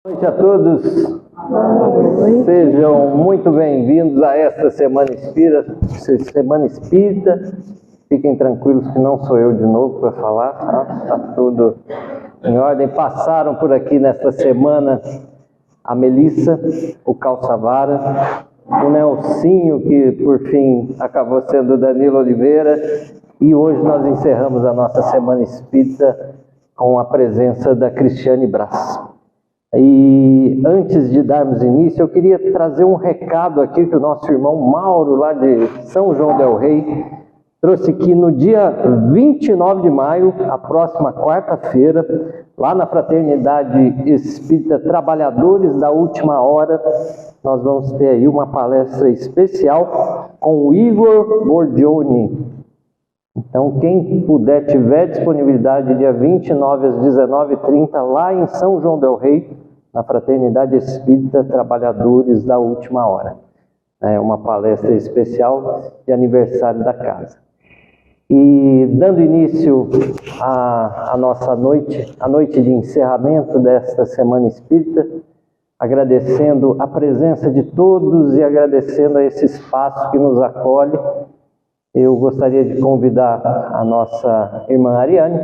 Boa noite a todos. Sejam muito bem-vindos a esta Semana Espírita. Fiquem tranquilos que não sou eu de novo para falar, tá? Está tudo em ordem. Passaram por aqui nesta semana a Melissa, o Calçavara, o Nelsinho, que por fim acabou sendo o Danilo Oliveira, e hoje nós encerramos a nossa Semana Espírita com a presença da Cristiane Brás. E antes de darmos início, eu queria trazer um recado aqui que o nosso irmão Mauro, lá de São João del Rei, trouxe que no dia 29 de maio, a próxima quarta-feira, lá na Fraternidade Espírita Trabalhadores da Última Hora, nós vamos ter aí uma palestra especial com o Igor Bordioni. Então, quem puder, tiver disponibilidade, dia 29 às 19h30, lá em São João del Rei, na Fraternidade Espírita Trabalhadores da Última Hora. É uma palestra especial de aniversário da casa. E dando início à nossa noite, a noite de encerramento desta Semana Espírita, agradecendo a presença de todos e agradecendo a esse espaço que nos acolhe, eu gostaria de convidar a nossa irmã Ariane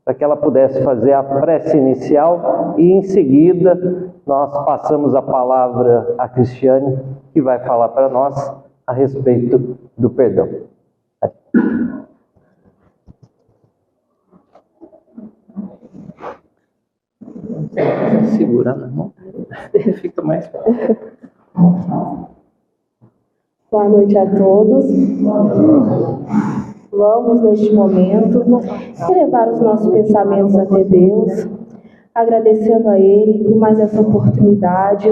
para que ela pudesse fazer a prece inicial e em seguida nós passamos a palavra a Cristiane, que vai falar para nós a respeito do perdão. Segura na mão, fica mais fácil. Boa noite a todos. Vamos, neste momento, elevar os nossos pensamentos até Deus, agradecendo a Ele por mais essa oportunidade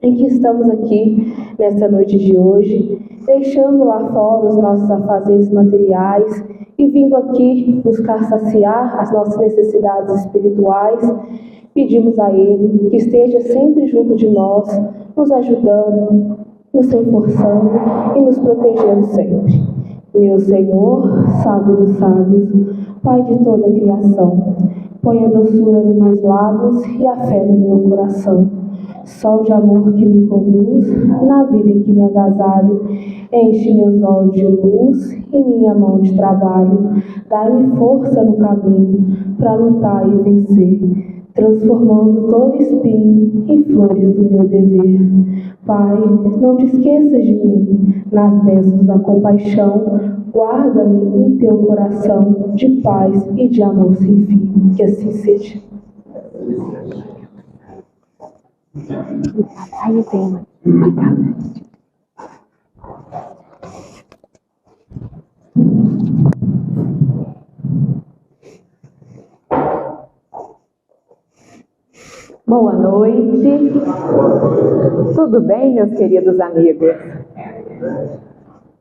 em que estamos aqui nesta noite de hoje, deixando lá fora os nossos afazeres materiais e vindo aqui buscar saciar as nossas necessidades espirituais. Pedimos a Ele que esteja sempre junto de nós, nos ajudando, nos reforçando e nos protegendo sempre. Meu Senhor, sábio dos sábios, Pai de toda a criação, põe a doçura nos meus lábios e a fé no meu coração. Sol de amor que me conduz, na vida em que me agasalho, enche meus olhos de luz e minha mão de trabalho. Dai-me força no caminho para lutar e vencer, transformando todo espinho em flores do meu dever. Pai, não te esqueças de mim, nas bênçãos da compaixão, guarda-me em teu coração de paz e de amor sem fim. Que assim seja. Aí tem. Obrigada. Boa noite. Tudo bem, meus queridos amigos?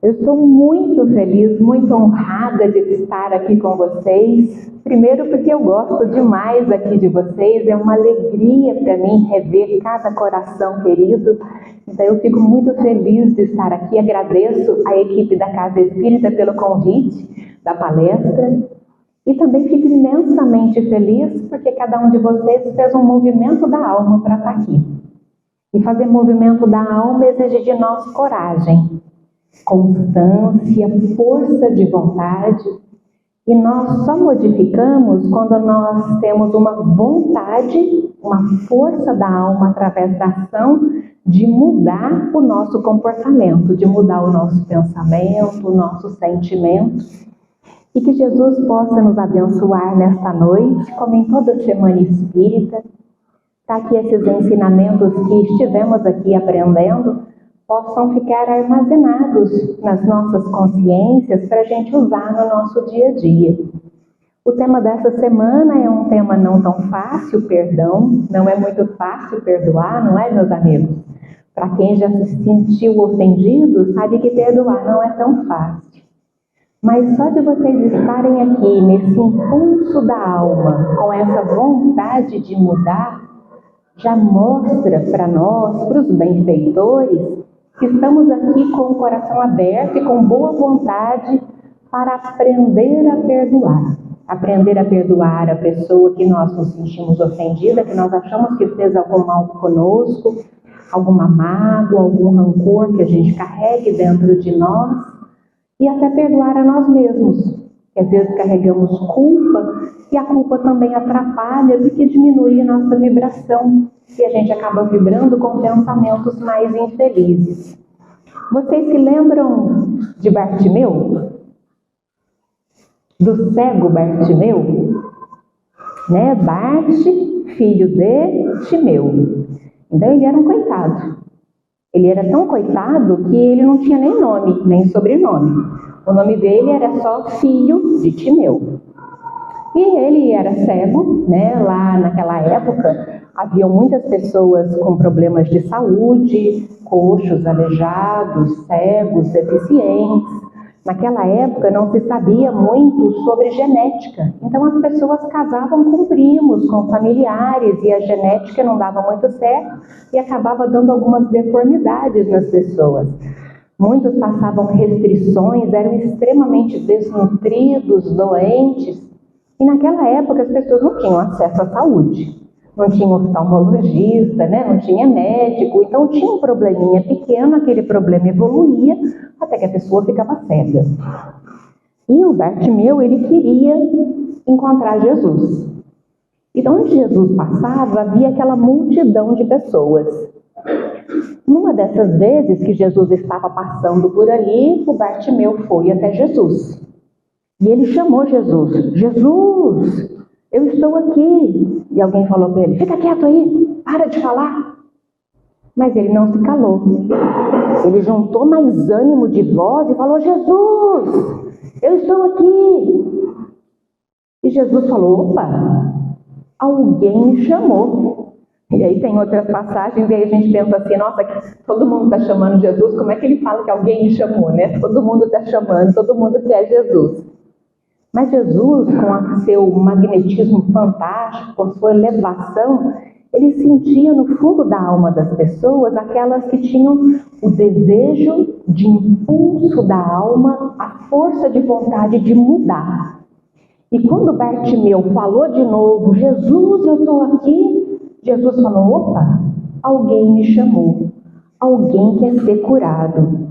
Eu estou muito feliz, muito honrada de estar aqui com vocês. Primeiro porque eu gosto demais aqui de vocês, é uma alegria para mim rever cada coração querido. Então eu fico muito feliz de estar aqui, agradeço à equipe da Casa Espírita pelo convite da palestra. E também fico imensamente feliz porque cada um de vocês fez um movimento da alma para estar aqui. E fazer movimento da alma exige de nós coragem, constância, força de vontade. E nós só modificamos quando nós temos uma vontade, uma força da alma através da ação de mudar o nosso comportamento, de mudar o nosso pensamento, o nosso sentimento. E que Jesus possa nos abençoar nesta noite, como em toda Semana Espírita, para que esses ensinamentos que estivemos aqui aprendendo possam ficar armazenados nas nossas consciências para a gente usar no nosso dia a dia. O tema dessa semana é um tema não tão fácil, perdão. Não é muito fácil perdoar, não é, meus amigos? Para quem já se sentiu ofendido, sabe que perdoar não é tão fácil. Mas só de vocês estarem aqui nesse impulso da alma, com essa vontade de mudar, já mostra para nós, para os benfeitores, que estamos aqui com o coração aberto e com boa vontade para aprender a perdoar. aprender a perdoar a pessoa que nós nos sentimos ofendida, que nós achamos que fez algum mal conosco, alguma mágoa, algum rancor que a gente carregue dentro de nós, e até perdoar a nós mesmos, que às vezes carregamos culpa, e a culpa também atrapalha porque diminui a nossa vibração, e a gente acaba vibrando com pensamentos mais infelizes. Vocês se lembram de Bartimeu? Do cego Bartimeu? Né? Bart, filho de Timeu. Então ele era um coitado. Ele era tão coitado que ele não tinha nem nome, nem sobrenome. O nome dele era só filho de Timeu. E ele era cego, né? Lá naquela época havia muitas pessoas com problemas de saúde, coxos, aleijados, cegos, deficientes. Naquela época não se sabia muito sobre genética, então as pessoas casavam com primos, com familiares, e a genética não dava muito certo e acabava dando algumas deformidades nas pessoas. Muitos passavam restrições, eram extremamente desnutridos, doentes, e naquela época as pessoas não tinham acesso à saúde. Não tinha oftalmologista, né? Não tinha médico, então tinha um probleminha pequeno, aquele problema evoluía até que a pessoa ficava cega. E o Bartimeu, ele queria encontrar Jesus. Então, onde Jesus passava, havia aquela multidão de pessoas. Numa dessas vezes que Jesus estava passando por ali, o Bartimeu foi até Jesus. E ele chamou Jesus. Jesus, eu estou aqui. E alguém falou para ele, fica quieto aí, para de falar. Mas ele não se calou. Ele juntou mais ânimo de voz e falou, Jesus, eu estou aqui. E Jesus falou, opa, alguém me chamou. E aí tem outras passagens e aí a gente pensa assim, nossa, todo mundo está chamando Jesus, como é que ele fala que alguém me chamou, né? Todo mundo está chamando, todo mundo quer Jesus. Mas Jesus, com seu magnetismo fantástico, com sua elevação, ele sentia no fundo da alma das pessoas aquelas que tinham o desejo de impulso da alma, a força de vontade de mudar. E quando Bartimeu falou de novo, Jesus, eu estou aqui, Jesus falou, opa, alguém me chamou, alguém quer ser curado.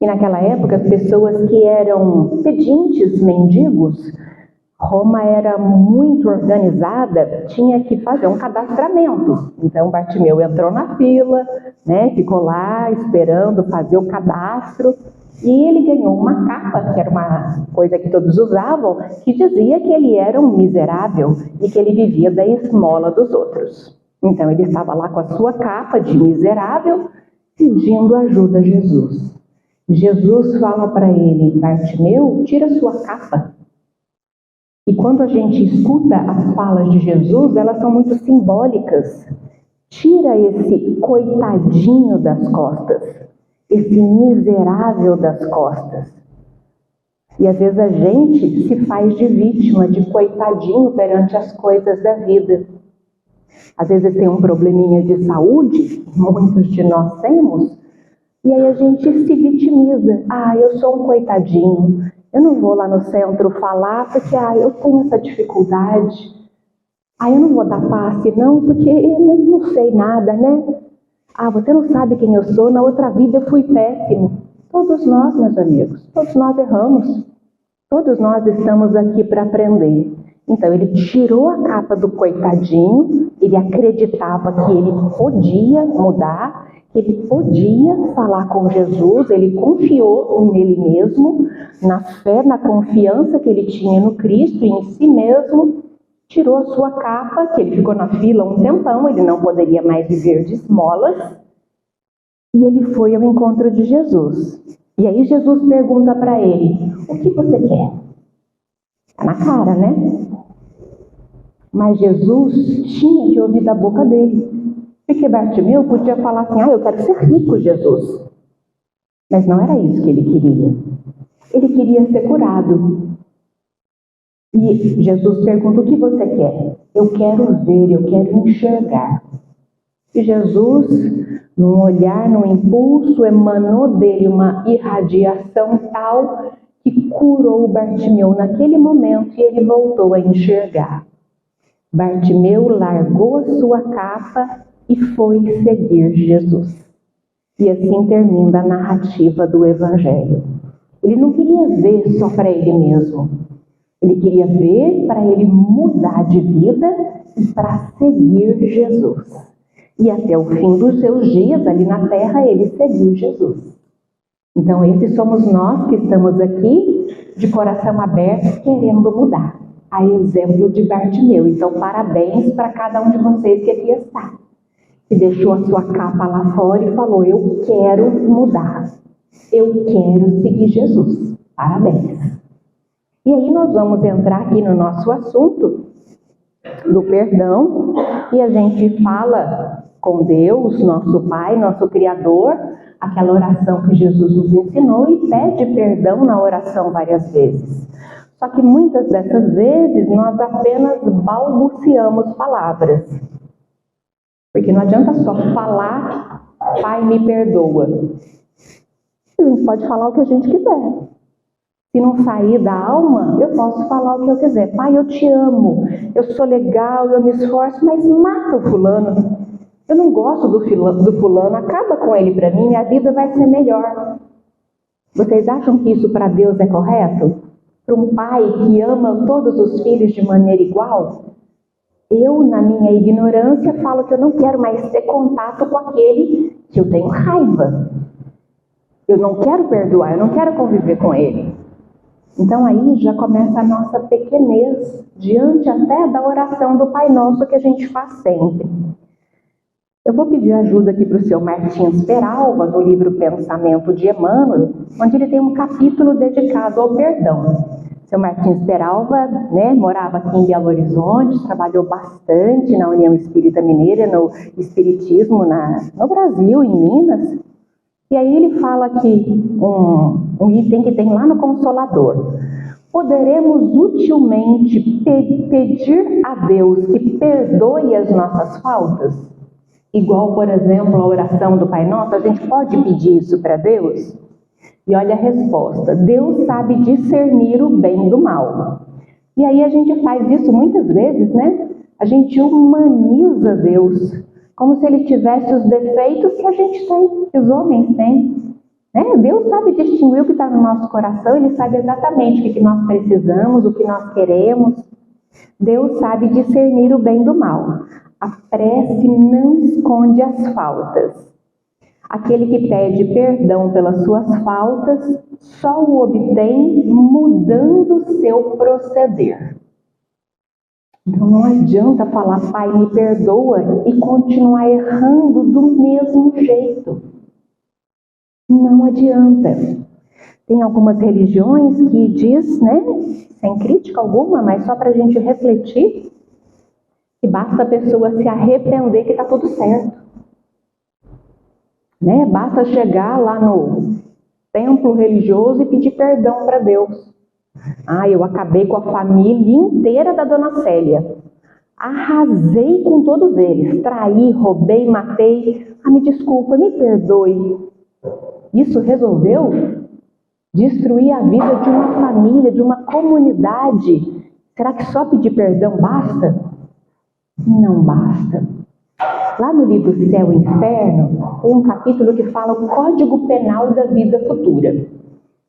E naquela época, as pessoas que eram pedintes, mendigos, Roma era muito organizada, tinha que fazer um cadastramento. Então, Bartimeu entrou na fila, né, ficou lá esperando fazer o cadastro, e ele ganhou uma capa, que era uma coisa que todos usavam, que dizia que ele era um miserável e que ele vivia da esmola dos outros. Então, ele estava lá com a sua capa de miserável, pedindo ajuda a Jesus. Jesus fala para ele, Bartimeu, tira sua capa. E quando a gente escuta as falas de Jesus, elas são muito simbólicas. Tira esse coitadinho das costas, esse miserável das costas. E às vezes a gente se faz de vítima, de coitadinho perante as coisas da vida. Às vezes tem um probleminha de saúde, muitos de nós temos, e aí a gente se vitimiza. Ah, eu sou um coitadinho, eu não vou lá no centro falar porque eu tenho essa dificuldade. Ah, eu não vou dar passe não, porque eu não sei nada, né? Ah, você não sabe quem eu sou, na outra vida eu fui péssimo. Todos nós, meus amigos, todos nós erramos. Todos nós estamos aqui para aprender. Então ele tirou a capa do coitadinho, ele acreditava que ele podia mudar, que ele podia falar com Jesus, ele confiou nele mesmo, na fé, na confiança que ele tinha no Cristo e em si mesmo, tirou a sua capa, que ele ficou na fila um tempão, ele não poderia mais viver de esmolas, e ele foi ao encontro de Jesus. E aí Jesus pergunta para ele, o que você quer? Está na cara, né? Mas Jesus tinha que ouvir da boca dele. Porque Bartimeu podia falar assim, eu quero ser rico, Jesus. Mas não era isso que ele queria. Ele queria ser curado. E Jesus pergunta, o que você quer? Eu quero ver, eu quero enxergar. E Jesus, num olhar, num impulso, emanou dele uma irradiação tal que curou Bartimeu naquele momento e ele voltou a enxergar. Bartimeu largou a sua capa e foi seguir Jesus. E assim termina a narrativa do Evangelho. Ele não queria ver só para ele mesmo. Ele queria ver para ele mudar de vida e para seguir Jesus. E até o fim dos seus dias ali na terra, ele seguiu Jesus. Então, esses somos nós que estamos aqui de coração aberto, querendo mudar. A exemplo de Bartimeu. Então, parabéns para cada um de vocês que aqui está. Que deixou a sua capa lá fora e falou, eu quero mudar. Eu quero seguir Jesus. Parabéns. E aí nós vamos entrar aqui no nosso assunto do perdão. E a gente fala com Deus, nosso Pai, nosso Criador, aquela oração que Jesus nos ensinou e pede perdão na oração várias vezes. Só que muitas dessas vezes nós apenas balbuciamos palavras. Porque não adianta só falar, Pai, me perdoa. A gente pode falar o que a gente quiser. Se não sair da alma, eu posso falar o que eu quiser. Pai, eu te amo, eu sou legal, eu me esforço, mas mata o fulano. Eu não gosto do fulano, acaba com ele para mim, minha vida vai ser melhor. Vocês acham que isso para Deus é correto? Para um pai que ama todos os filhos de maneira igual? Eu, na minha ignorância, falo que eu não quero mais ter contato com aquele que eu tenho raiva. Eu não quero perdoar, eu não quero conviver com ele. Então aí já começa a nossa pequenez, diante até da oração do Pai Nosso que a gente faz sempre. Eu vou pedir ajuda aqui para o seu Martins Peralva, no livro Pensamento de Emmanuel, onde ele tem um capítulo dedicado ao perdão. Seu Martins Peralva, morava aqui em Belo Horizonte, trabalhou bastante na União Espírita Mineira, no Espiritismo no Brasil, em Minas. E aí ele fala que um item que tem lá no Consolador. Poderemos utilmente pedir a Deus que perdoe as nossas faltas? Igual, por exemplo, a oração do Pai Nosso, a gente pode pedir isso para Deus? E olha a resposta, Deus sabe discernir o bem do mal. E aí a gente faz isso muitas vezes, A gente humaniza Deus, como se Ele tivesse os defeitos que a gente tem, que os homens têm. Deus sabe distinguir o que está no nosso coração, Ele sabe exatamente o que nós precisamos, o que nós queremos. Deus sabe discernir o bem do mal. A prece não esconde as faltas. Aquele que pede perdão pelas suas faltas só o obtém mudando seu proceder. Então não adianta falar, Pai, me perdoa e continuar errando do mesmo jeito. Não adianta. Tem algumas religiões que diz, sem crítica alguma, mas só para a gente refletir, que basta a pessoa se arrepender que está tudo certo. Basta chegar lá no templo religioso e pedir perdão para Deus. Eu acabei com a família inteira da Dona Célia. Arrasei com todos eles. Traí, roubei, matei. Me desculpa, me perdoe. Isso resolveu destruir a vida de uma família, de uma comunidade. Será que só pedir perdão basta? Não basta. Lá no livro Céu e Inferno, tem um capítulo que fala o Código Penal da Vida Futura.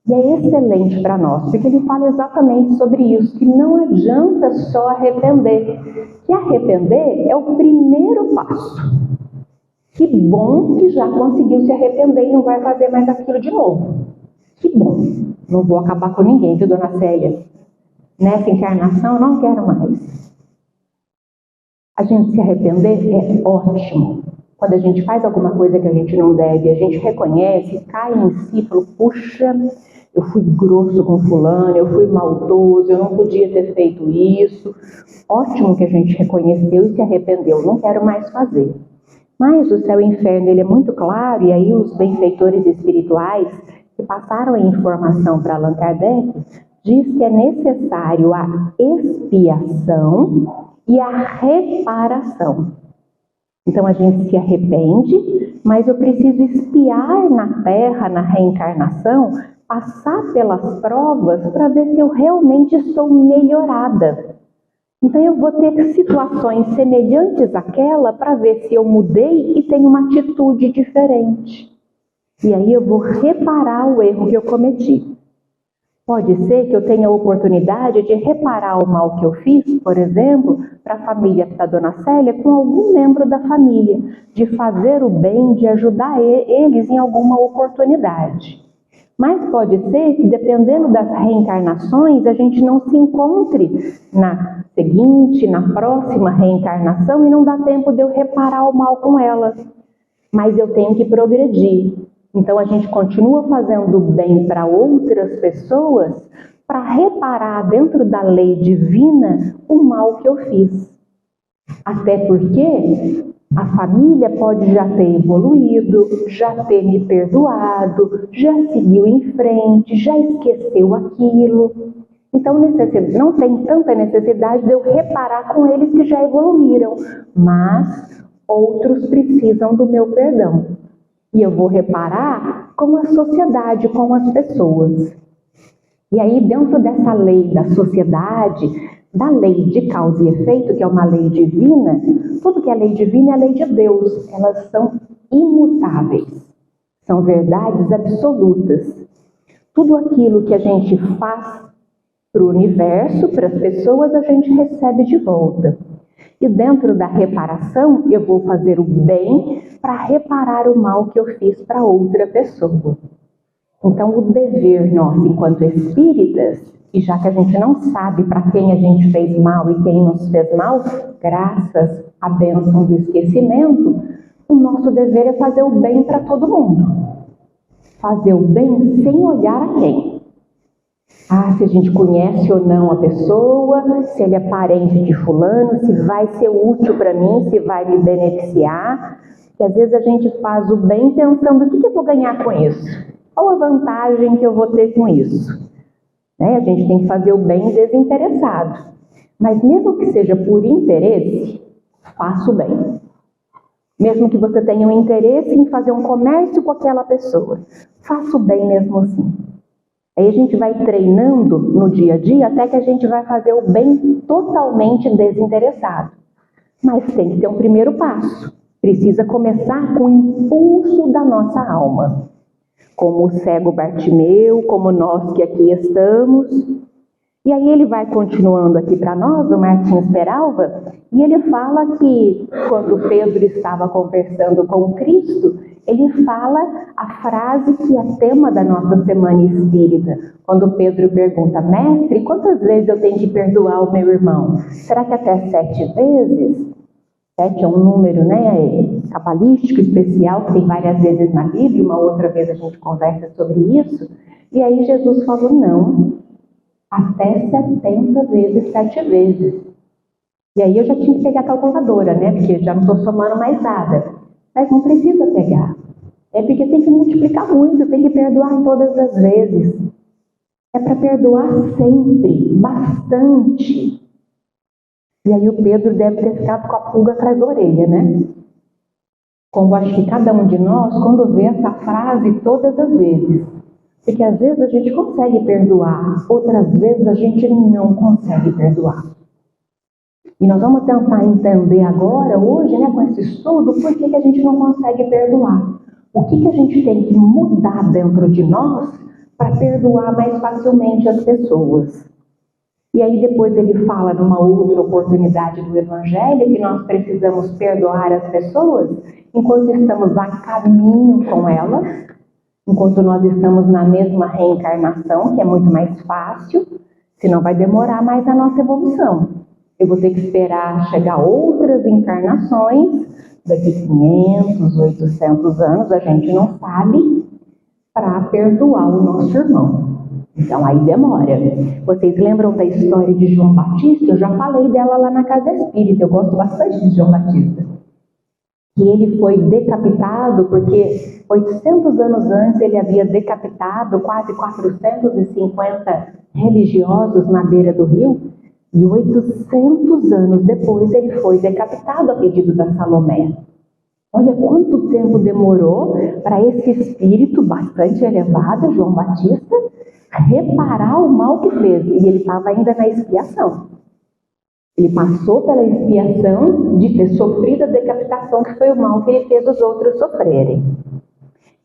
E é excelente para nós, porque ele fala exatamente sobre isso, que não adianta só arrepender. Que arrepender é o primeiro passo. Que bom que já conseguiu se arrepender e não vai fazer mais aquilo de novo. Que bom. Não vou acabar com ninguém, viu, Dona Célia? Nessa encarnação eu não quero mais. A gente se arrepender é ótimo. Quando a gente faz alguma coisa que a gente não deve, a gente reconhece, cai em si, fala, puxa, eu fui grosso com fulano, eu fui maldoso, eu não podia ter feito isso. Ótimo que a gente reconheceu e se arrependeu, não quero mais fazer. Mas o Céu e o Inferno, ele é muito claro, e aí os benfeitores espirituais que passaram a informação para Allan Kardec, diz que é necessário a expiação e a reparação. Então a gente se arrepende, mas eu preciso expiar na Terra, na reencarnação, passar pelas provas para ver se eu realmente sou melhorada. Então eu vou ter situações semelhantes àquela para ver se eu mudei e tenho uma atitude diferente. E aí eu vou reparar o erro que eu cometi. Pode ser que eu tenha a oportunidade de reparar o mal que eu fiz, por exemplo, para a família da Dona Célia, com algum membro da família, de fazer o bem, de ajudar eles em alguma oportunidade. Mas pode ser que, dependendo das reencarnações, a gente não se encontre na seguinte, na próxima reencarnação e não dá tempo de eu reparar o mal com ela. Mas eu tenho que progredir. Então a gente continua fazendo bem para outras pessoas para reparar dentro da lei divina o mal que eu fiz. Até porque a família pode já ter evoluído, já ter me perdoado, já seguiu em frente, já esqueceu aquilo. Então não tem tanta necessidade de eu reparar com eles que já evoluíram, mas outros precisam do meu perdão. E eu vou reparar com a sociedade, com as pessoas. E aí, dentro dessa lei da sociedade, da lei de causa e efeito, que é uma lei divina, tudo que é lei divina é lei de Deus. Elas são imutáveis, são verdades absolutas. Tudo aquilo que a gente faz para o universo, para as pessoas, a gente recebe de volta. E dentro da reparação, eu vou fazer o bem para reparar o mal que eu fiz para outra pessoa. Então, o dever nosso, enquanto espíritas, e já que a gente não sabe para quem a gente fez mal e quem nos fez mal, graças à bênção do esquecimento, o nosso dever é fazer o bem para todo mundo. Fazer o bem sem olhar a quem. Se a gente conhece ou não a pessoa, se ele é parente de fulano, se vai ser útil para mim, se vai me beneficiar. Que às vezes a gente faz o bem pensando, o que eu vou ganhar com isso? Qual a vantagem que eu vou ter com isso? A gente tem que fazer o bem desinteressado. Mas mesmo que seja por interesse, faça o bem. Mesmo que você tenha um interesse em fazer um comércio com aquela pessoa, faça o bem mesmo assim. Aí a gente vai treinando no dia a dia até que a gente vai fazer o bem totalmente desinteressado. Mas tem que ter um primeiro passo. Precisa começar com o impulso da nossa alma. Como o cego Bartimeu, como nós que aqui estamos. E aí ele vai continuando aqui para nós, o Martins Peralva, e ele fala que quando Pedro estava conversando com Cristo, ele fala a frase que é tema da nossa Semana Espírita. Quando Pedro pergunta, mestre, quantas vezes eu tenho que perdoar o meu irmão? Será que até 7 vezes? 7 é um número, cabalístico especial, que tem várias vezes na Bíblia, uma outra vez a gente conversa sobre isso. E aí Jesus falou, não, até 70 vezes 7 vezes. E aí eu já tinha que pegar a calculadora, porque já não estou somando mais nada. Mas não precisa pegar. É porque tem que multiplicar muito, tem que perdoar todas as vezes. É para perdoar sempre, bastante. E aí o Pedro deve ter ficado com a pulga atrás da orelha, Como acho que cada um de nós, quando vê essa frase todas as vezes. Porque às vezes a gente consegue perdoar, outras vezes a gente não consegue perdoar. E nós vamos tentar entender agora, hoje, com esse estudo, por que a gente não consegue perdoar. O que a gente tem que mudar dentro de nós para perdoar mais facilmente as pessoas. E aí depois ele fala numa outra oportunidade do Evangelho que nós precisamos perdoar as pessoas enquanto estamos a caminho com elas, enquanto nós estamos na mesma reencarnação, que é muito mais fácil, senão vai demorar mais a nossa evolução. Eu vou ter que esperar chegar outras encarnações, daqui 500, 800 anos, a gente não sabe, para perdoar o nosso irmão. Então aí demora. Vocês lembram da história de João Batista? Eu já falei dela lá na Casa Espírita, eu gosto bastante de João Batista. Que ele foi decapitado porque 800 anos antes ele havia decapitado quase 450 religiosos na beira do rio. E 800 anos depois ele foi decapitado a pedido da Salomé. Olha quanto tempo demorou para esse espírito bastante elevado, João Batista, reparar o mal que fez. E ele estava ainda na expiação. Ele passou pela expiação de ter sofrido a decapitação, que foi o mal que ele fez os outros sofrerem.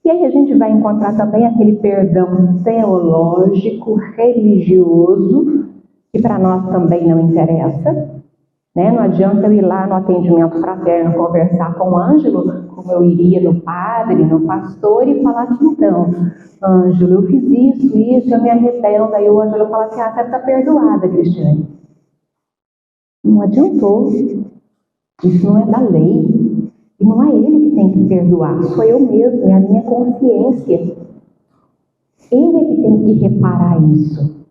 E aí a gente vai encontrar também aquele perdão teológico, religioso, que para nós também não interessa. Né? Não adianta eu ir lá no atendimento fraterno conversar com o Ângelo, como eu iria no padre, no pastor, e falar assim, então, Ângelo, eu fiz isso, eu me arrependo. Aí o Ângelo fala assim, você está perdoada, Cristiane. Não adiantou. Isso não é da lei. E não é ele que tem que perdoar, sou eu mesmo, é a minha consciência. Eu é que tenho que reparar isso.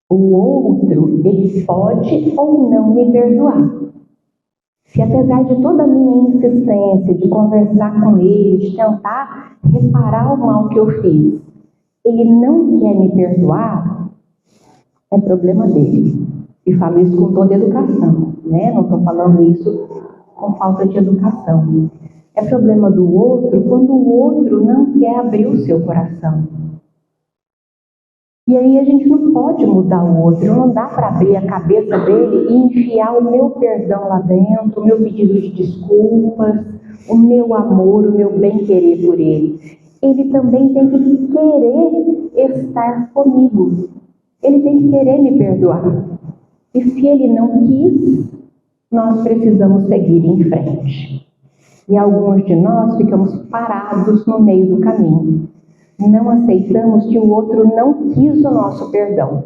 O outro, ele pode ou não me perdoar. Se apesar de toda a minha insistência de conversar com ele, de tentar reparar o mal que eu fiz, ele não quer me perdoar, é problema dele. E falo isso com toda educação, né? Não estou falando isso com falta de educação. É problema do outro quando o outro não quer abrir o seu coração. E aí a gente não pode mudar o outro, não dá para abrir a cabeça dele e enfiar o meu perdão lá dentro, o meu pedido de desculpas, o meu amor, o meu bem-querer por ele. Ele também tem que querer estar comigo. Ele tem que querer me perdoar. E se ele não quis, nós precisamos seguir em frente. E alguns de nós ficamos parados no meio do caminho. Não aceitamos que o outro não quis o nosso perdão.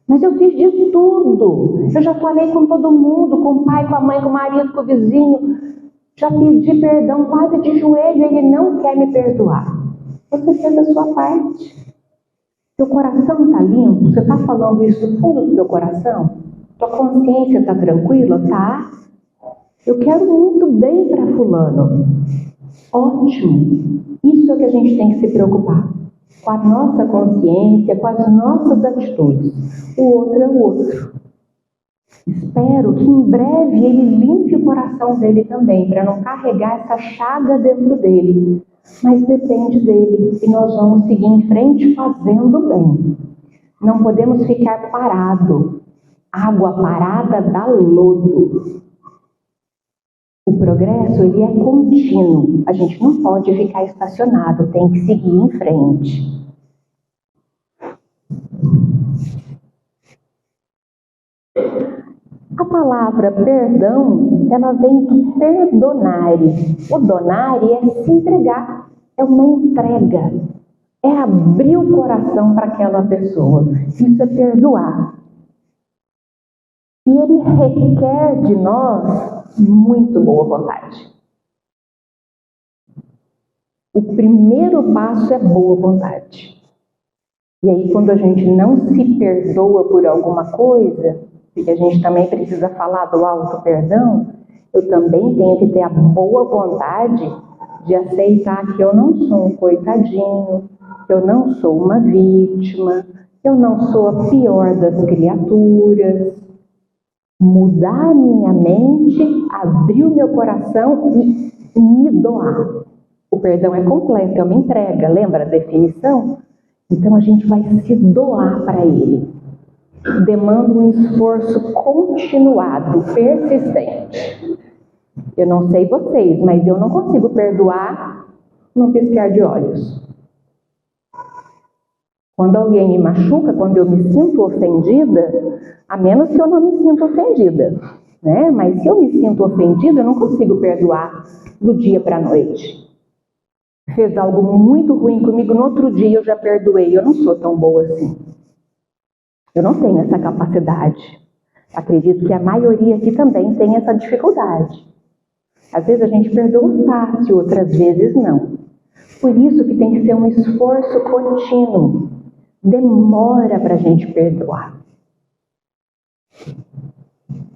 Mas eu fiz de tudo. Eu já falei com todo mundo, com o pai, com a mãe, com o marido, com o vizinho. Já pedi perdão quase de joelho e ele não quer me perdoar. Você fez a sua parte. Seu coração está limpo? Você está falando isso do fundo do seu coração? Tua consciência está tranquila? Tá? Eu quero muito bem para fulano. Ótimo. Isso é o que a gente tem que se preocupar. Com a nossa consciência, com as nossas atitudes. O outro é o outro. Espero que em breve ele limpe o coração dele também, para não carregar essa chaga dentro dele. Mas depende dele. E nós vamos seguir em frente fazendo bem. Não podemos ficar parados. Água parada dá lodo. O progresso, ele é contínuo. A gente não pode ficar estacionado, tem que seguir em frente. A palavra perdão, ela vem do perdonare. O donare é se entregar, é uma entrega. É abrir o coração para aquela pessoa. Isso é perdoar. E ele requer de nós muito boa vontade. O primeiro passo é boa vontade. E aí, quando a gente não se perdoa por alguma coisa, porque a gente também precisa falar do auto-perdão, eu também tenho que ter a boa vontade de aceitar que eu não sou um coitadinho, que eu não sou uma vítima, que eu não sou a pior das criaturas. Mudar a minha mente, abrir o meu coração e me doar. O perdão é completo, é uma entrega, lembra a definição? Então a gente vai se doar para ele. Demanda um esforço continuado, persistente. Eu não sei vocês, mas eu não consigo perdoar num piscar de olhos. Quando alguém me machuca, quando eu me sinto ofendida, a menos que eu não me sinta ofendida, né? Mas se eu me sinto ofendida, eu não consigo perdoar do dia para a noite. Fez algo muito ruim comigo, no outro dia eu já perdoei. Eu não sou tão boa assim. Eu não tenho essa capacidade. Acredito que a maioria aqui também tem essa dificuldade. Às vezes a gente perdoa fácil, outras vezes não. Por isso que tem que ser um esforço contínuo. Demora para a gente perdoar.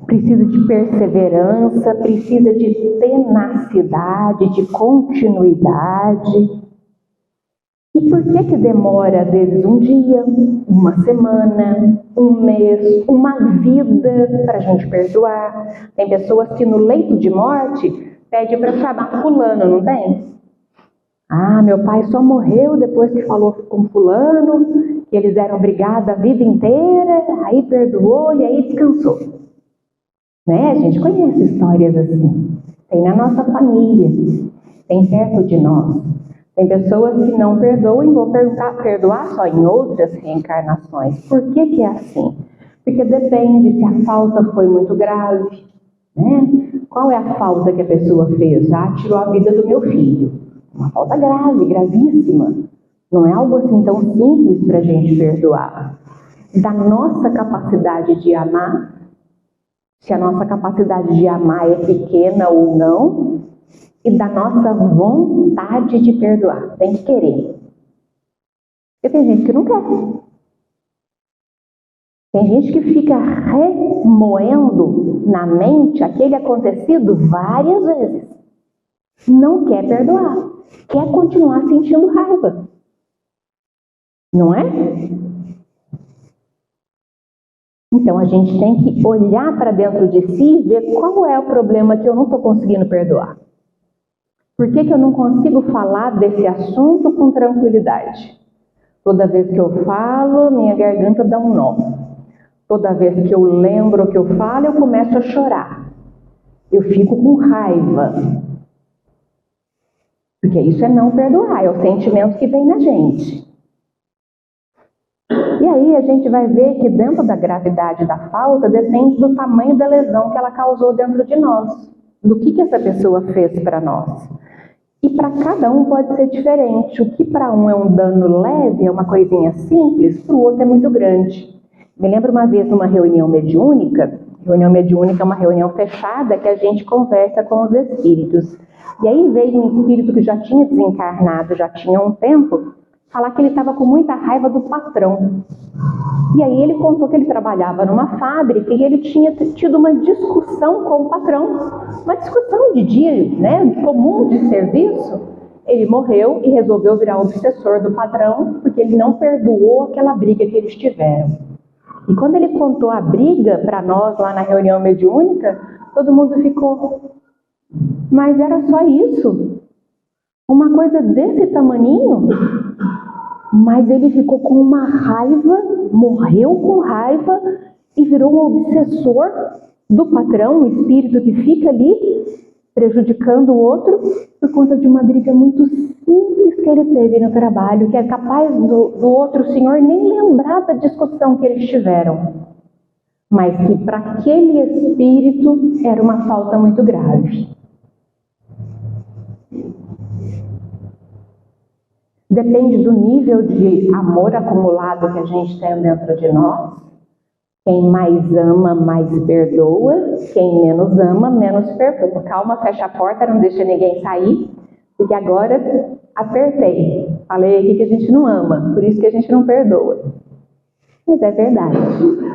Precisa de perseverança, precisa de tenacidade, de continuidade. E por que demora, às vezes, um dia, uma semana, um mês, uma vida para a gente perdoar? Tem pessoas que no leito de morte pedem para chamar fulano, não tem? Ah, meu pai só morreu depois que falou com fulano que eles eram brigados a vida inteira, aí perdoou e aí descansou. Né? A gente conhece histórias assim. Tem na nossa família, tem perto de nós. Tem pessoas que não perdoam e vão perdoar só em outras reencarnações. Por que é assim? Porque depende se a falta foi muito grave, né? Qual é a falta que a pessoa fez? Tirou a vida do meu filho. Uma falta grave, gravíssima. Não é algo assim tão simples para a gente perdoar. Da nossa capacidade de amar, se a nossa capacidade de amar é pequena ou não, e da nossa vontade de perdoar. Tem que querer. Porque tem gente que não quer. Tem gente que fica remoendo na mente aquele acontecido várias vezes. Não quer perdoar. Quer continuar sentindo raiva. Não é? Então a gente tem que olhar para dentro de si e ver qual é o problema que eu não estou conseguindo perdoar. Por que eu não consigo falar desse assunto com tranquilidade? Toda vez que eu falo, minha garganta dá um nó. Toda vez que eu lembro o que eu falo, eu começo a chorar. Eu fico com raiva. Porque isso é não perdoar, é o sentimento que vem na gente. E aí a gente vai ver que dentro da gravidade da falta depende do tamanho da lesão que ela causou dentro de nós. Do que essa pessoa fez para nós. E para cada um pode ser diferente. O que para um é um dano leve, é uma coisinha simples, para o outro é muito grande. Me lembro uma vez numa reunião mediúnica é uma reunião fechada que a gente conversa com os espíritos. E aí veio um espírito que já tinha desencarnado, já tinha um tempo, falar que ele estava com muita raiva do patrão. E aí ele contou que ele trabalhava numa fábrica e ele tinha tido uma discussão com o patrão. Uma discussão de dia, né, comum de serviço. Ele morreu e resolveu virar obsessor do patrão porque ele não perdoou aquela briga que eles tiveram. E quando ele contou a briga para nós lá na reunião mediúnica, todo mundo ficou... Mas era só isso? Uma coisa desse tamaninho? Mas ele ficou com uma raiva, morreu com raiva e virou um obsessor do patrão, um espírito que fica ali prejudicando o outro por conta de uma briga muito simples que ele teve no trabalho, que é capaz do outro senhor nem lembrar da discussão que eles tiveram, mas que para aquele espírito era uma falta muito grave. Depende do nível de amor acumulado que a gente tem dentro de nós. Quem mais ama, mais perdoa. Quem menos ama, menos perdoa. Calma, fecha a porta, não deixa ninguém sair. Porque agora apertei. Falei aqui que a gente não ama, por isso que a gente não perdoa. Mas é verdade,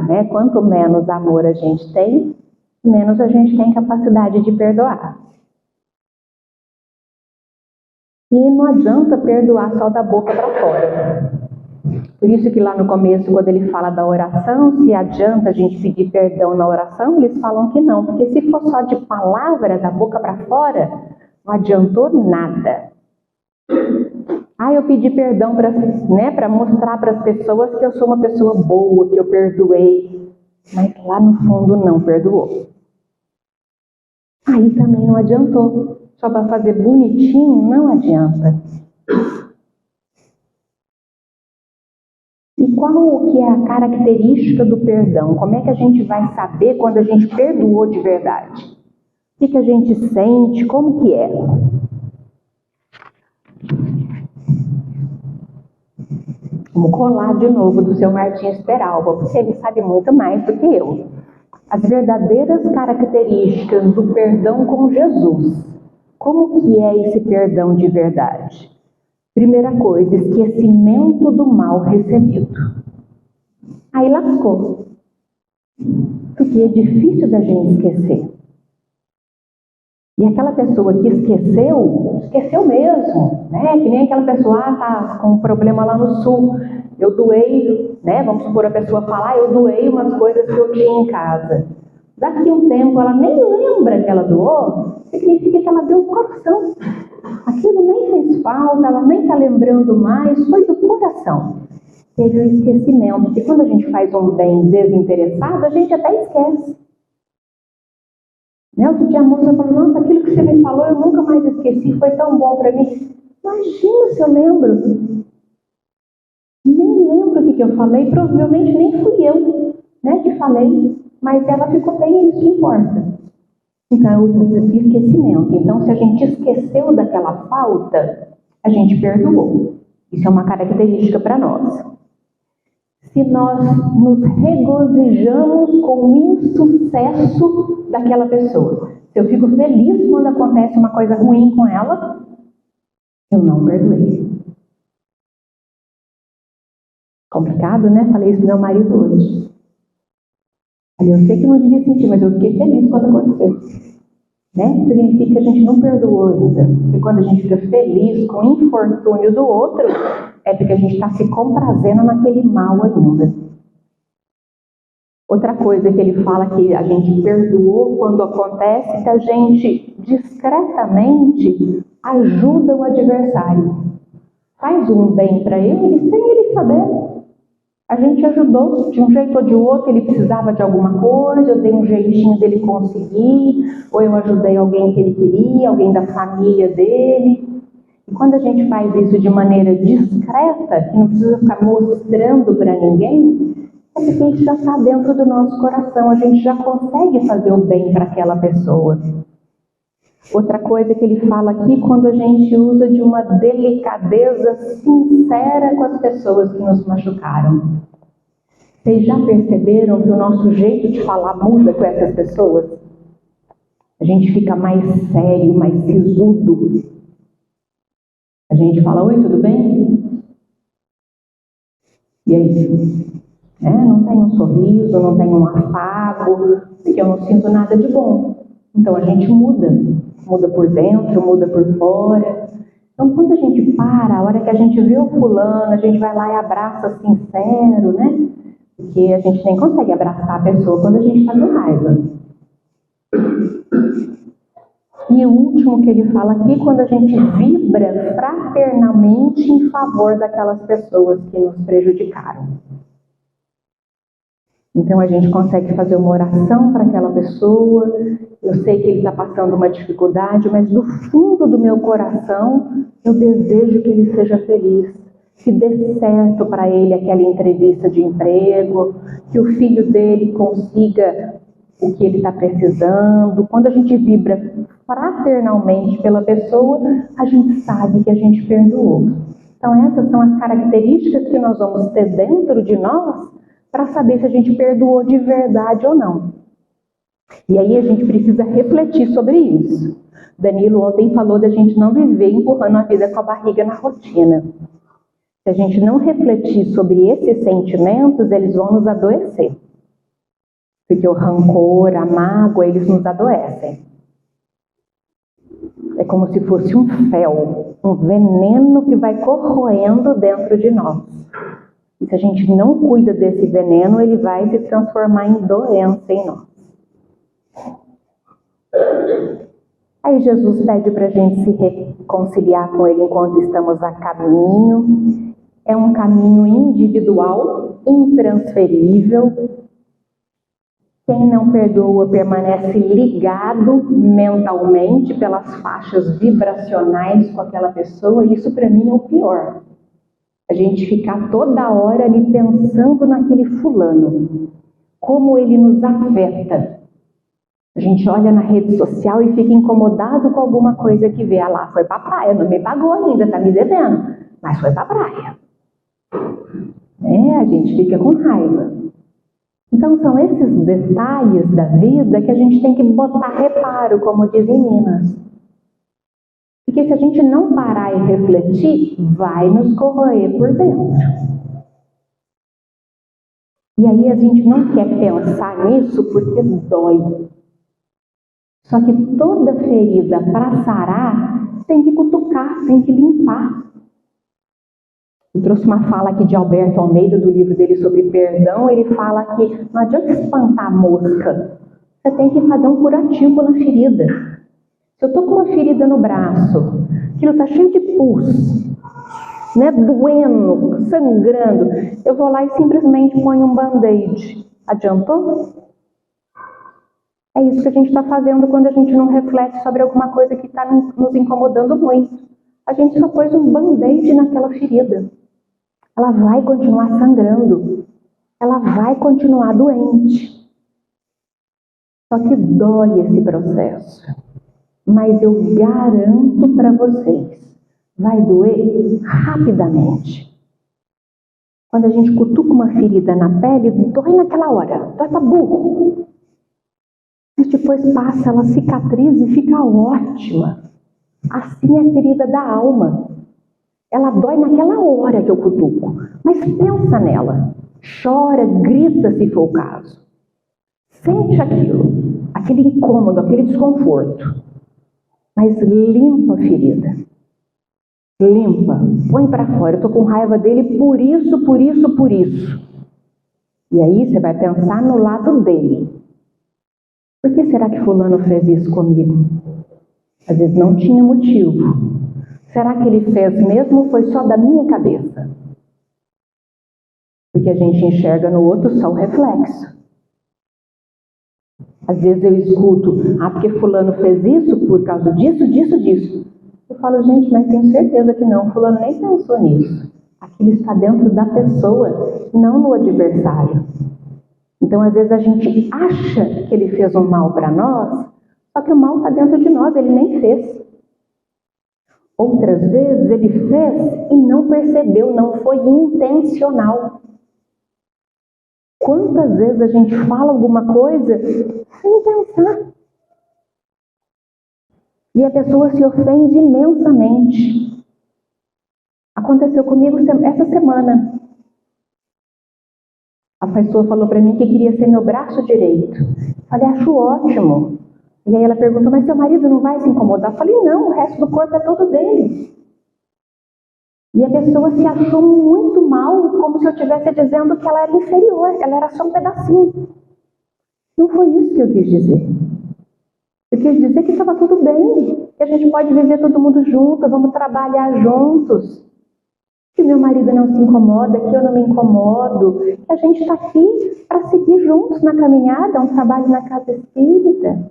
né? Quanto menos amor a gente tem, menos a gente tem capacidade de perdoar. E não adianta perdoar só da boca para fora. Por isso que lá no começo, quando ele fala da oração, se adianta a gente pedir perdão na oração, eles falam que não. Porque se for só de palavras, da boca para fora, não adiantou nada. Eu pedi perdão para mostrar para as pessoas que eu sou uma pessoa boa, que eu perdoei. Mas lá no fundo não perdoou. Aí também não adiantou. Só para fazer bonitinho não adianta. E qual que é a característica do perdão? Como é que a gente vai saber quando a gente perdoou de verdade? O que a gente sente? Como que é? Vamos colar de novo do seu Martins Peralva, porque ele sabe muito mais do que eu. As verdadeiras características do perdão com Jesus. Como que é esse perdão de verdade? Primeira coisa, esquecimento do mal recebido. Aí lascou. Porque é difícil da gente esquecer. E aquela pessoa que esqueceu mesmo, né? Que nem aquela pessoa, tá com um problema lá no sul. Eu doei, né? Vamos supor a pessoa falar, eu doei umas coisas que eu tinha em casa. Daqui a um tempo ela nem lembra que ela doou, significa que ela deu o coração. Aquilo nem fez falta, ela nem está lembrando mais, foi do coração. teve o esquecimento, porque quando a gente faz um bem desinteressado, a gente até esquece. Outro dia a moça falou, nossa, aquilo que você me falou eu nunca mais esqueci, foi tão bom para mim. Imagina se eu lembro. Nem lembro o que eu falei, provavelmente nem fui eu, que falei, mas ela ficou bem, é isso que importa. Então, o esquecimento. Então, se a gente esqueceu daquela falta, a gente perdoou. Isso é uma característica para nós. Se nós nos regozijamos com o insucesso daquela pessoa, se eu fico feliz quando acontece uma coisa ruim com ela, eu não perdoei. Complicado, né? Falei isso pro meu marido hoje. Eu sei que não devia sentir, mas eu fiquei feliz quando aconteceu. Significa que a gente não perdoou ainda. Porque quando a gente fica feliz com o infortúnio do outro, é porque a gente está se comprazendo naquele mal ainda. Outra coisa que ele fala que a gente perdoou quando acontece, que a gente discretamente ajuda o adversário. Faz um bem para ele sem ele saber. A gente ajudou de um jeito ou de outro, ele precisava de alguma coisa, eu dei um jeitinho dele conseguir, ou eu ajudei alguém que ele queria, alguém da família dele. E quando a gente faz isso de maneira discreta, que não precisa ficar mostrando para ninguém, é porque isso já está dentro do nosso coração, a gente já consegue fazer o bem para aquela pessoa. Outra coisa que ele fala aqui, quando a gente usa de uma delicadeza sincera com as pessoas que nos machucaram. Vocês já perceberam que o nosso jeito de falar muda com essas pessoas? A gente fica mais sério, mais sisudo. A gente fala, oi, tudo bem? E aí? Não tem um sorriso, não tem um afago, porque eu não sinto nada de bom. Então a gente muda. Muda por dentro, muda por fora. Então, quando a gente para, a hora que a gente vê o fulano, a gente vai lá e abraça sincero, Porque a gente nem consegue abraçar a pessoa quando a gente está com raiva. E o último que ele fala aqui, quando a gente vibra fraternalmente em favor daquelas pessoas que nos prejudicaram. Então a gente consegue fazer uma oração para aquela pessoa. Eu sei que ele está passando uma dificuldade, mas do fundo do meu coração eu desejo que ele seja feliz, que dê certo para ele aquela entrevista de emprego, que o filho dele consiga o que ele está precisando. Quando a gente vibra fraternalmente pela pessoa, a gente sabe que a gente perdoou. Então essas são as características que nós vamos ter dentro de nós para saber se a gente perdoou de verdade ou não. E aí a gente precisa refletir sobre isso. Danilo ontem falou da gente não viver empurrando a vida com a barriga na rotina. Se a gente não refletir sobre esses sentimentos, eles vão nos adoecer. Porque o rancor, a mágoa, eles nos adoecem. É como se fosse um fel, um veneno que vai corroendo dentro de nós. E se a gente não cuida desse veneno, ele vai se transformar em doença em nós. Aí Jesus pede para a gente se reconciliar com ele enquanto estamos a caminho. É um caminho individual, intransferível. Quem não perdoa permanece ligado mentalmente pelas faixas vibracionais com aquela pessoa. Isso para mim é o pior. A gente ficar toda hora ali pensando naquele fulano, como ele nos afeta. A gente olha na rede social e fica incomodado com alguma coisa que vê. Ah lá, foi pra praia, não me pagou ainda, tá me devendo, mas foi pra praia. A gente fica com raiva. Então são esses detalhes da vida que a gente tem que botar reparo, como dizem Minas. Porque se a gente não parar e refletir, vai nos corroer por dentro. E aí a gente não quer pensar nisso porque dói. Só que toda ferida para sarar tem que cutucar, tem que limpar. Eu trouxe uma fala aqui de Alberto Almeida, do livro dele sobre perdão. Ele fala que não adianta espantar a mosca. Você tem que fazer um curativo na ferida. Se eu estou com uma ferida no braço, aquilo está cheio de pus, doendo, sangrando, eu vou lá e simplesmente ponho um band-aid. Adiantou? É isso que a gente está fazendo quando a gente não reflete sobre alguma coisa que está nos incomodando muito. A gente só pôs um band-aid naquela ferida. Ela vai continuar sangrando. Ela vai continuar doente. Só que dói esse processo. Mas eu garanto para vocês, vai doer rapidamente. Quando a gente cutuca uma ferida na pele, dói naquela hora, dói pra burro. Mas depois passa, ela cicatriza e fica ótima. Assim é a ferida da alma. Ela dói naquela hora que eu cutuco, mas pensa nela. Chora, grita se for o caso. Sente aquilo, aquele incômodo, aquele desconforto. Mas limpa a ferida. Limpa, põe para fora. Eu estou com raiva dele por isso, por isso, por isso. E aí você vai pensar no lado dele. Por que será que fulano fez isso comigo? Às vezes não tinha motivo. Será que ele fez mesmo ou foi só da minha cabeça? Porque a gente enxerga no outro só o reflexo. Às vezes eu escuto, porque fulano fez isso por causa disso, disso, disso. Eu falo, gente, mas tenho certeza que não, fulano nem pensou nisso. Aquilo está dentro da pessoa, não no adversário. Então, às vezes a gente acha que ele fez um mal para nós, só que o mal está dentro de nós, ele nem fez. Outras vezes ele fez e não percebeu, não foi intencional. Quantas vezes a gente fala alguma coisa sem pensar? E a pessoa se ofende imensamente. Aconteceu comigo essa semana. A pessoa falou para mim que queria ser meu braço direito. Falei, acho ótimo. E aí ela perguntou, mas seu marido não vai se incomodar? Falei, não, o resto do corpo é todo dele. E a pessoa se achou muito mal, como se eu estivesse dizendo que ela era inferior, ela era só um pedacinho. Não foi isso que eu quis dizer. Eu quis dizer que estava tudo bem, que a gente pode viver todo mundo junto, vamos trabalhar juntos. Que meu marido não se incomoda, que eu não me incomodo, que a gente está aqui para seguir juntos na caminhada, um trabalho na casa espírita.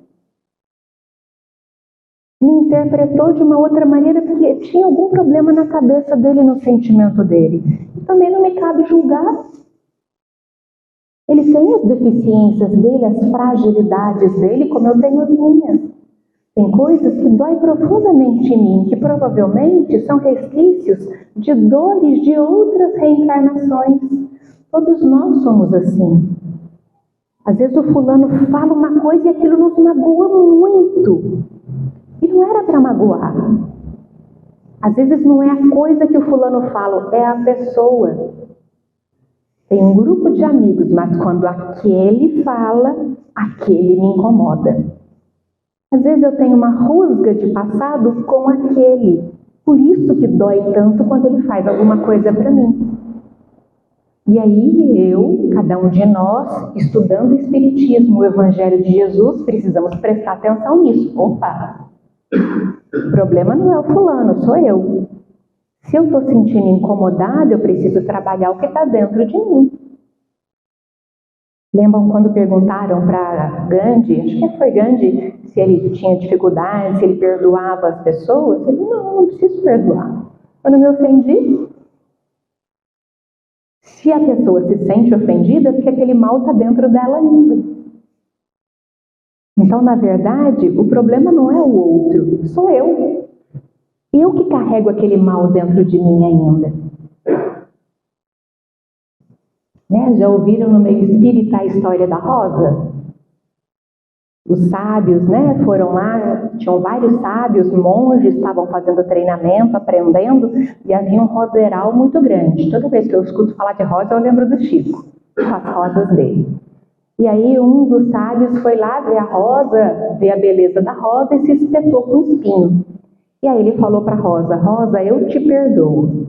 Me interpretou de uma outra maneira porque tinha algum problema na cabeça dele, no sentimento dele. Também não me cabe julgar. Ele tem as deficiências dele, as fragilidades dele, como eu tenho as minhas. Tem coisas que doem profundamente em mim, que provavelmente são resquícios de dores de outras reencarnações. Todos nós somos assim. Às vezes o fulano fala uma coisa e aquilo nos magoa muito. E não era para magoar. Às vezes não é a coisa que o fulano fala, é a pessoa. Tem um grupo de amigos, mas quando aquele fala, aquele me incomoda. Às vezes eu tenho uma rusga de passado com aquele. Por isso que dói tanto quando ele faz alguma coisa para mim. E aí cada um de nós, estudando o Espiritismo, o Evangelho de Jesus, precisamos prestar atenção nisso. Opa! O problema não é o fulano, sou eu. Se eu estou sentindo incomodada, eu preciso trabalhar o que está dentro de mim. Lembram quando perguntaram para Gandhi, acho que foi Gandhi, se ele tinha dificuldade, se ele perdoava as pessoas? Ele disse, não preciso perdoar. Quando me ofendi, se a pessoa se sente ofendida, é porque aquele mal está dentro dela ainda. Então, na verdade, o problema não é o outro, sou eu. Eu que carrego aquele mal dentro de mim ainda. Né? Já ouviram no meio espírita a história da rosa? Os sábios, né, foram lá, tinham vários sábios, monges, estavam fazendo treinamento, aprendendo, e havia um roseral muito grande. Toda vez que eu escuto falar de rosa, eu lembro do Chico, com as rosas dele. E aí um dos sábios foi lá ver a rosa, ver a beleza da rosa e se espetou com um espinho. E aí ele falou para a rosa, Rosa, eu te perdoo.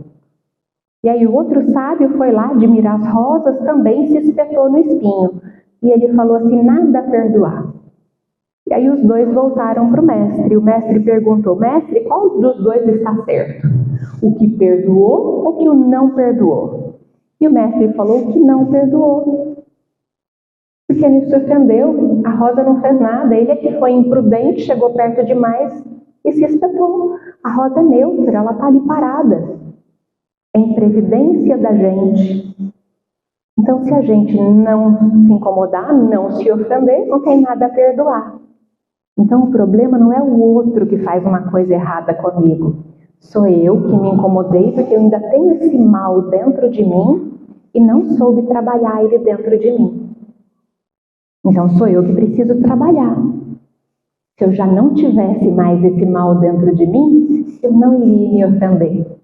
E aí o outro sábio foi lá admirar as rosas, também se espetou no espinho. E ele falou assim, nada a perdoar. E aí os dois voltaram para o mestre. O mestre perguntou, mestre, qual dos dois está certo? O que perdoou ou o que o não perdoou? E o mestre falou que não perdoou. Porque ele se ofendeu, a Rosa não fez nada, ele é que foi imprudente, chegou perto demais e se espetou. A Rosa é neutra, ela está ali parada. É imprevidência da gente. Então, se a gente não se incomodar, não se ofender, não tem nada a perdoar. Então, o problema não é o outro que faz uma coisa errada comigo. Sou eu que me incomodei porque eu ainda tenho esse mal dentro de mim e não soube trabalhar ele dentro de mim. Então, sou eu que preciso trabalhar. Se eu já não tivesse mais esse mal dentro de mim, eu não iria me ofender.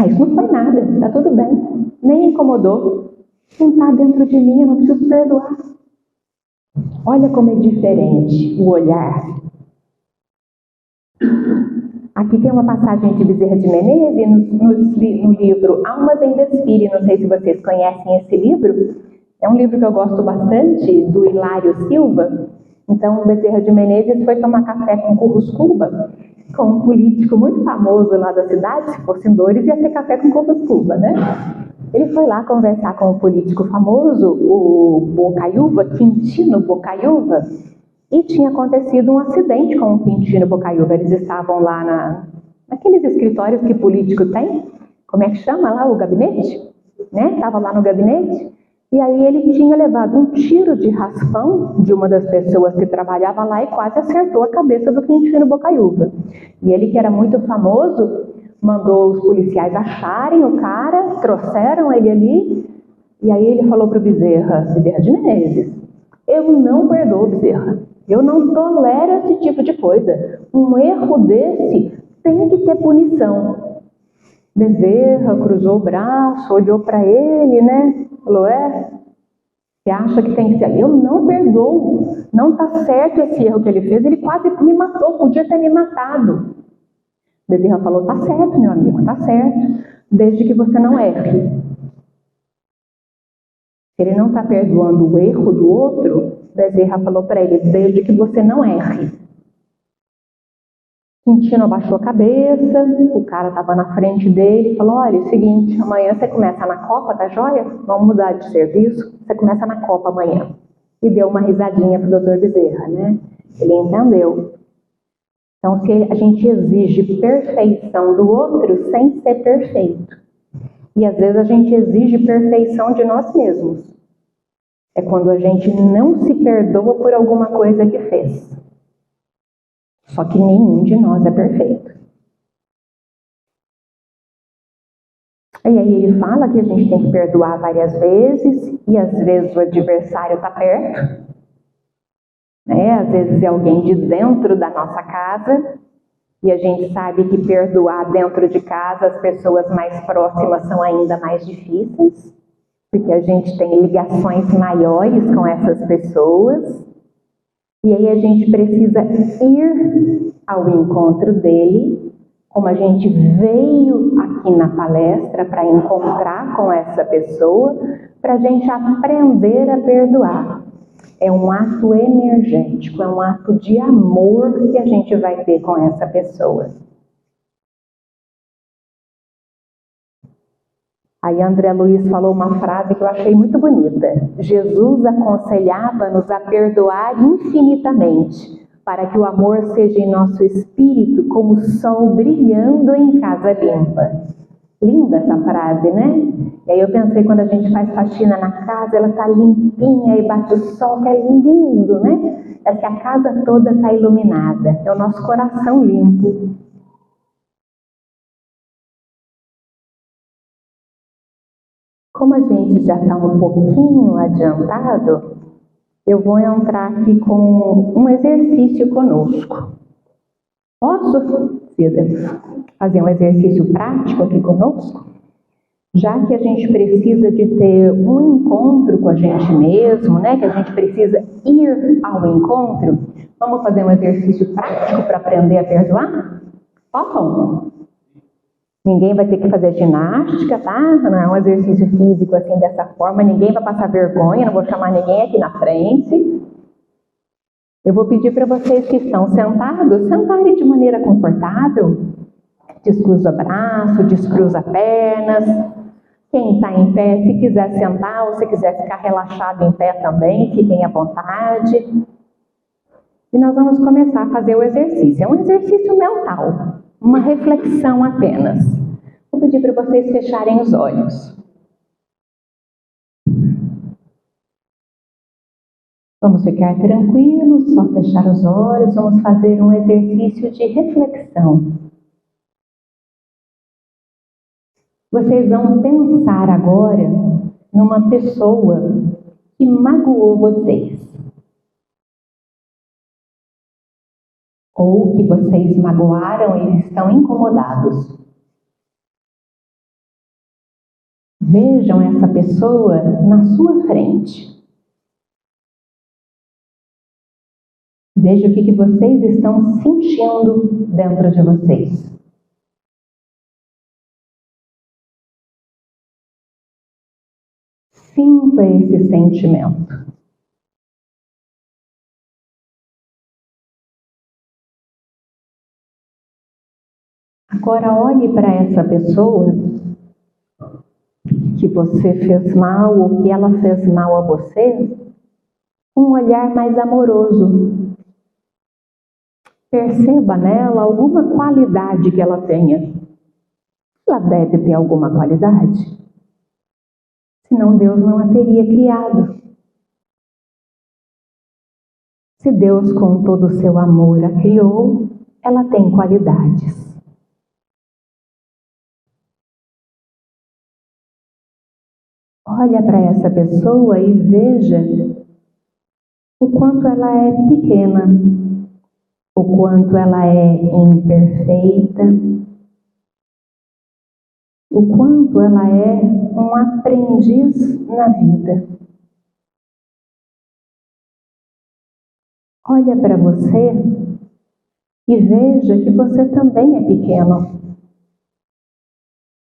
Isso não foi nada, está tudo bem. Nem me incomodou. Não está dentro de mim, eu não preciso perdoar. Olha como é diferente o olhar. Aqui tem uma passagem de Bezerra de Menezes no livro Almas em Desfile. Não sei se vocês conhecem esse livro. É um livro que eu gosto bastante, do Hilário Silva. Então, o Bezerra de Menezes foi tomar café com Curruscuba, com um político muito famoso lá da cidade. Se fosse em Dores, ia ser café com Curruscuba, né? Ele foi lá conversar com um político famoso, o Bocaiúva, Quintino Bocaiúva, e tinha acontecido um acidente com o Quintino Bocaiúva. Eles estavam lá naqueles escritórios que político tem, como é que chama lá, o gabinete? Né? Estava lá no gabinete, e aí ele tinha levado um tiro de raspão de uma das pessoas que trabalhava lá e quase acertou a cabeça do Quintino Bocaiúva. E ele, que era muito famoso, mandou os policiais acharem o cara, trouxeram ele ali, e aí ele falou para o Bezerra de Menezes: eu não perdoo, Bezerra, eu não tolero esse tipo de coisa, um erro desse tem que ter punição. Bezerra cruzou o braço, olhou para ele, né, falou: você acha que tem que ser? Eu não perdoo, não está certo esse erro que ele fez, ele quase me matou, podia ter me matado. Bezerra falou: tá certo, meu amigo, tá certo, desde que você não erre. Se ele não está perdoando o erro do outro, Bezerra falou para ele: desde que você não erre. Quintino abaixou a cabeça, o cara estava na frente dele e falou: olha, é o seguinte, amanhã você começa na Copa, tá joia? Vamos mudar de serviço, você começa na Copa amanhã. E deu uma risadinha pro doutor Bezerra, né? Ele entendeu. Então, se a gente exige perfeição do outro sem ser perfeito, e às vezes a gente exige perfeição de nós mesmos, é quando a gente não se perdoa por alguma coisa que fez. Só que nenhum de nós é perfeito. E aí ele fala que a gente tem que perdoar várias vezes, e às vezes o adversário está perto, né? Às vezes é alguém de dentro da nossa casa, e a gente sabe que perdoar dentro de casa as pessoas mais próximas são ainda mais difíceis, porque a gente tem ligações maiores com essas pessoas. E aí a gente precisa ir ao encontro dele, como a gente veio aqui na palestra para encontrar com essa pessoa, para a gente aprender a perdoar. É um ato energético, é um ato de amor que a gente vai ter com essa pessoa. Aí André Luiz falou uma frase que eu achei muito bonita. Jesus aconselhava-nos a perdoar infinitamente, para que o amor seja em nosso espírito como o sol brilhando em casa limpa. Linda essa frase, né? E aí eu pensei, quando a gente faz faxina na casa, ela está limpinha e bate o sol, que é lindo, né? É que a casa toda está iluminada. É o nosso coração limpo. Como a gente já está um pouquinho adiantado, eu vou entrar aqui com um exercício conosco. Posso, Cida, fazer um exercício prático aqui conosco? Já que a gente precisa de ter um encontro com a gente mesmo, né? Que a gente precisa ir ao encontro, vamos fazer um exercício prático para aprender a perdoar? Posso? Ninguém vai ter que fazer ginástica, tá? Não é um exercício físico assim dessa forma, ninguém vai passar vergonha, não vou chamar ninguém aqui na frente. Eu vou pedir para vocês que estão sentados, sentarem de maneira confortável. Descruza braço, descruza pernas. Quem está em pé, se quiser sentar ou se quiser ficar relaxado em pé também, fiquem à vontade. E nós vamos começar a fazer o exercício. É um exercício mental, uma reflexão apenas. Vou pedir para vocês fecharem os olhos. Vamos ficar tranquilos, só fechar os olhos. Vamos fazer um exercício de reflexão. Vocês vão pensar agora numa pessoa que magoou vocês. Ou que vocês magoaram e estão incomodados. Vejam essa pessoa na sua frente. Veja o que vocês estão sentindo dentro de vocês. Sinta esse sentimento. Agora olhe para essa pessoa que você fez mal ou que ela fez mal a você, com um olhar mais amoroso. Perceba nela alguma qualidade que ela tenha. Ela deve ter alguma qualidade. Senão Deus não a teria criado. Se Deus, com todo o seu amor, a criou, ela tem qualidades. Olha para essa pessoa e veja o quanto ela é pequena, o quanto ela é imperfeita, o quanto ela é um aprendiz na vida. Olha para você e veja que você também é pequeno.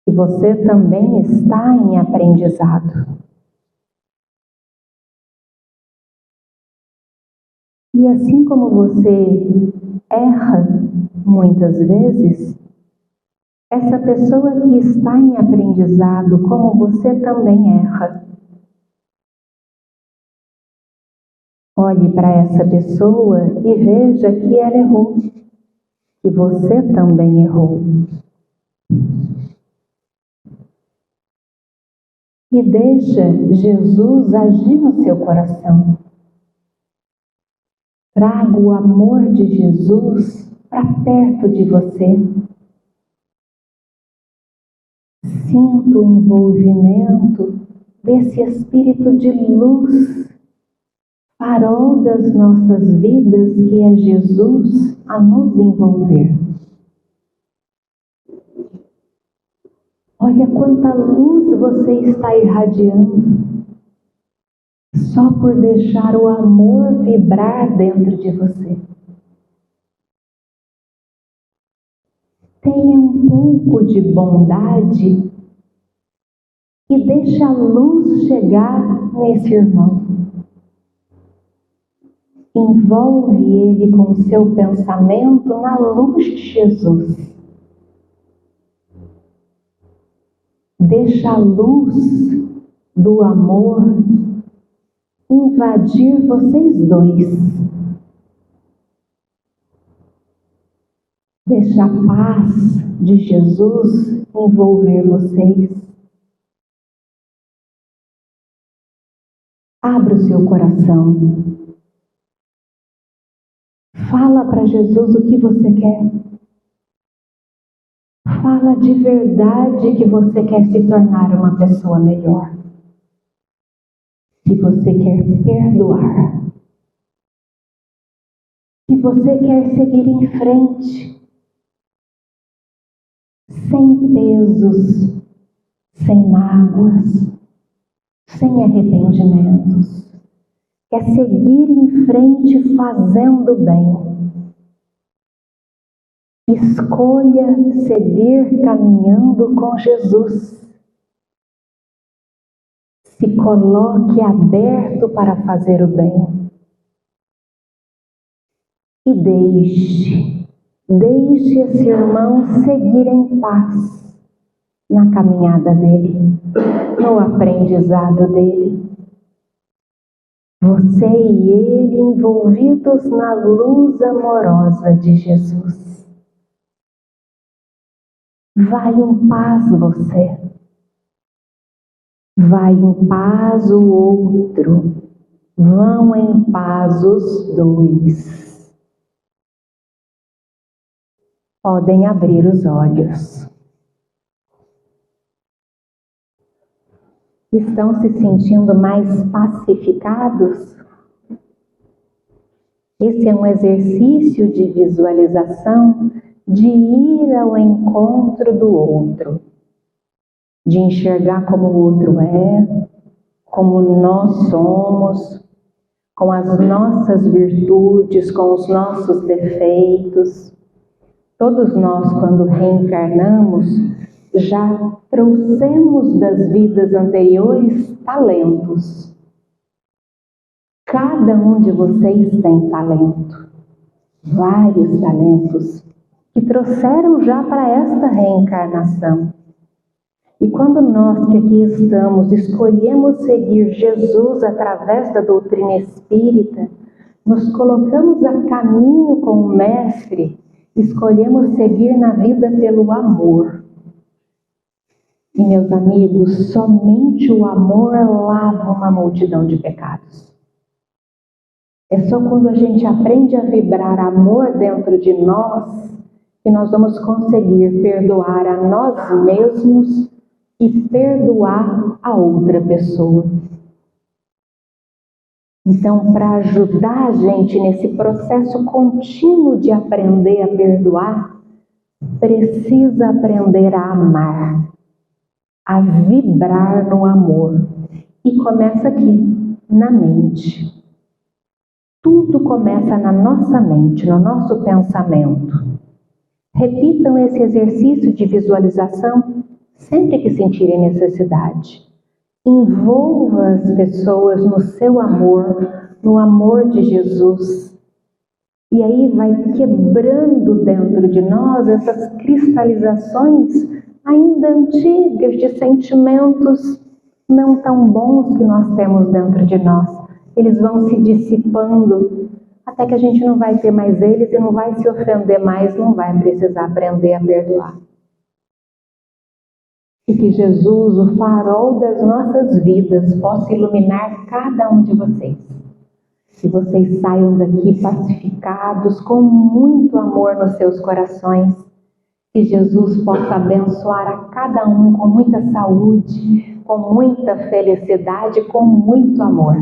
E você também está em aprendizado. E assim como você erra muitas vezes, essa pessoa que está em aprendizado, como você também erra. Olhe para essa pessoa e veja que ela errou, que você também errou. E deixa Jesus agir no seu coração. Traga o amor de Jesus para perto de você. Sinta o envolvimento desse Espírito de luz, farol das nossas vidas, que é Jesus a nos envolver. Olha quanta luz você está irradiando, só por deixar o amor vibrar dentro de você. Tenha um pouco de bondade e deixe a luz chegar nesse irmão. Envolve ele com o seu pensamento na luz de Jesus. Deixa a luz do amor invadir vocês dois. Deixa a paz de Jesus envolver vocês. Abra o seu coração. Fala para Jesus o que você quer. Fala de verdade que você quer se tornar uma pessoa melhor. Que você quer perdoar. Que você quer seguir em frente. Sem pesos, sem mágoas, sem arrependimentos. Quer seguir em frente fazendo bem. Escolha seguir caminhando com Jesus. Se coloque aberto para fazer o bem. E deixe Deixe esse irmão seguir em paz na caminhada dele, no aprendizado dele. Você e ele envolvidos na luz amorosa de Jesus. Vai em paz você. Vai em paz o outro. Vão em paz os dois. Podem abrir os olhos. Estão se sentindo mais pacificados? Esse é um exercício de visualização, de ir ao encontro do outro, de enxergar como o outro é, como nós somos, com as nossas virtudes, com os nossos defeitos. Todos nós, quando reencarnamos, já trouxemos das vidas anteriores talentos. Cada um de vocês tem talento, vários talentos, que trouxeram já para esta reencarnação. E quando nós que aqui estamos escolhemos seguir Jesus através da doutrina espírita, nos colocamos a caminho com o Mestre, escolhemos seguir na vida pelo amor. E, meus amigos, somente o amor lava uma multidão de pecados. É só quando a gente aprende a vibrar amor dentro de nós que nós vamos conseguir perdoar a nós mesmos e perdoar a outra pessoa. Então, para ajudar a gente nesse processo contínuo de aprender a perdoar, precisa aprender a amar, a vibrar no amor. E começa aqui, na mente. Tudo começa na nossa mente, no nosso pensamento. Repitam esse exercício de visualização sempre que sentirem necessidade. Envolva as pessoas no seu amor, no amor de Jesus. E aí vai quebrando dentro de nós essas cristalizações ainda antigas de sentimentos não tão bons que nós temos dentro de nós. Eles vão se dissipando até que a gente não vai ter mais eles e não vai se ofender mais, não vai precisar aprender a perdoar. E que Jesus, o farol das nossas vidas, possa iluminar cada um de vocês. Que vocês saiam daqui pacificados, com muito amor nos seus corações. Que Jesus possa abençoar a cada um com muita saúde, com muita felicidade, com muito amor.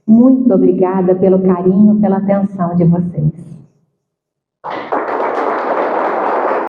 Muito obrigada pelo carinho, pela atenção de vocês.